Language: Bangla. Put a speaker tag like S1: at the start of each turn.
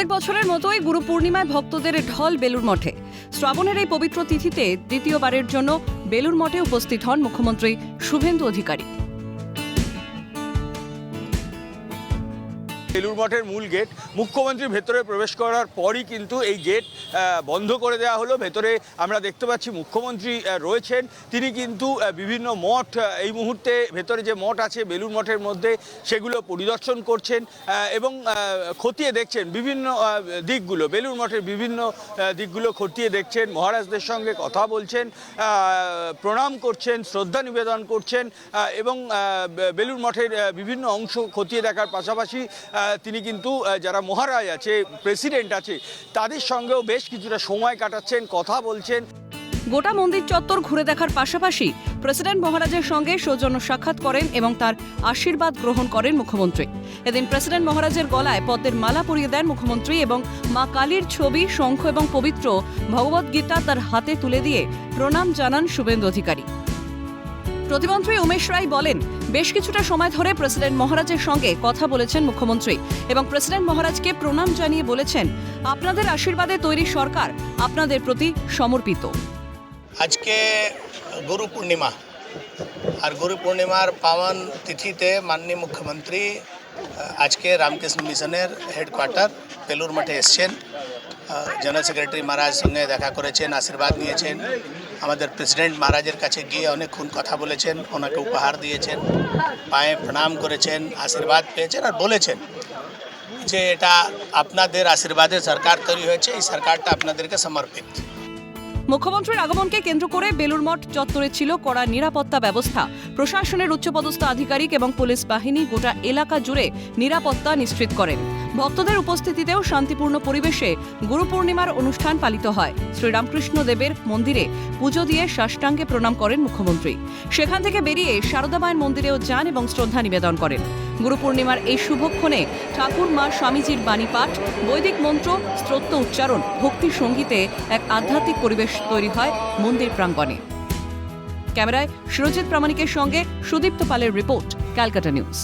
S1: প্রত্যেক বছরের মতোই গুরু পূর্ণিমায় ভক্তদের ঢল বেলুর মঠে। শ্রাবণের এই পবিত্র তিথিতে দ্বিতীয়বারের জন্য বেলুর মঠে উপস্থিত হন মুখ্যমন্ত্রী শুভেন্দু অধিকারী।
S2: বেলুর মঠের মূল গেট, মুখ্যমন্ত্রী ভেতরে প্রবেশ করার পরই কিন্তু এই গেট বন্ধ করে দেওয়া হলো। ভেতরে আমরা দেখতে পাচ্ছি মুখ্যমন্ত্রী রয়েছেন, তিনি কিন্তু বিভিন্ন মঠ, এই মুহূর্তে ভেতরে যে মঠ আছে বেলুর মঠের মধ্যে সেগুলো পরিদর্শন করছেন এবং খতিয়ে দেখছেন বিভিন্ন দিকগুলো, বেলুর মঠের বিভিন্ন দিকগুলো খতিয়ে দেখছেন, মহারাজদের সঙ্গে কথা বলছেন, প্রণাম করছেন, শ্রদ্ধা নিবেদন করছেন এবং বেলুর মঠের বিভিন্ন অংশ খতিয়ে দেখার পাশাপাশি তিনি কিন্তু যারা মহারাজ আছে, প্রেসিডেন্ট আছে, তাদের সঙ্গেও বেশ কিছুটা সময় কাটাচ্ছেন, কথা বলছেন।
S1: গোটা মন্দির চত্বর ঘুরে দেখার পাশাপাশি প্রেসিডেন্ট মহারাজের সঙ্গে সৌজন্য সাক্ষাৎ করেন এবং তার আশীর্বাদ গ্রহণ করেন মুখ্যমন্ত্রী। এদিন প্রেসিডেন্ট মহারাজের গলায় পদ্মের মালা পরিয়ে দেন মুখ্যমন্ত্রী এবং মা কালীর ছবি, শঙ্খ এবং পবিত্র ভগবদ্গীতা তার হাতে তুলে দিয়ে প্রণাম জানান শুভেন্দু অধিকারী। প্রতিমন্ত্রী উমেশ রায় বলেন, বেশ কিছুটা সময় ধরে প্রেসিডেন্ট মহারাজের সঙ্গে কথা বলেছেন মুখ্যমন্ত্রী এবং প্রেসিডেন্ট মহারাজকে প্রণাম জানিয়ে বলেছেন, আপনাদের আশীর্বাদে তৈরি সরকার আপনাদের প্রতি সমর্পিত।
S3: আজকে গুরু পূর্ণিমা, আর গুরু পূর্ণিমার পাওয়ান তিথিতে মাননীয় মুখ্যমন্ত্রী আজকে রামকৃষ্ণ মিশনের হেডকোয়ার্টার বেলুর মঠে এসছেন। জেনারেল সেক্রেটারি মহারাজ সঙ্গে দেখা করেছেন, আশীর্বাদ নিয়েছেন। আমাদের প্রেসিডেন্ট মহারাজের কাছে গিয়ে অনেকক্ষণ কথা বলেছেন, ওনাকে উপহার দিয়েছেন, পায়ে প্রণাম করেছেন, আশীর্বাদ পেয়েছেন আর বলেছেন যে এটা আপনাদের আশীর্বাদে সরকার তৈরি হয়েছে, এই সরকারটা আপনাদেরকে সমর্পিত।
S1: মুখ্যমন্ত্রীর আগমনকে কেন্দ্র করে বেলুর মঠ চত্বরে ছিল কড়া নিরাপত্তা ব্যবস্থা। প্রশাসনের উচ্চপদস্থ আধিকারিক এবং পুলিশ বাহিনী গোটা এলাকা জুড়ে নিরাপত্তা নিশ্চিত করেন। ভক্তদের উপস্থিতিতেও শান্তিপূর্ণ পরিবেশে গুরু পূর্ণিমার অনুষ্ঠান পালিত হয়। শ্রীরামকৃষ্ণ দেবের মন্দিরে পুজো দিয়ে সাষ্টাঙ্গে প্রণাম করেন মুখ্যমন্ত্রী। সেখান থেকে বেরিয়ে সারদা মায়ের মন্দিরেও যান এবং শ্রদ্ধা নিবেদন করেন। গুরু পূর্ণিমার এই শুভক্ষণে ঠাকুর মা স্বামীজির বাণী পাঠ, বৈদিক মন্ত্র, স্তোত্র উচ্চারণ, ভক্তি সঙ্গীতে এক আধ্যাত্মিক পরিবেশ তৈরি হয় মন্দির প্রাঙ্গণে। ক্যামেরায় সুরজিৎ প্রামাণিকের সঙ্গে সুদীপ্ত পালের রিপোর্ট, ক্যালকাটা নিউজ।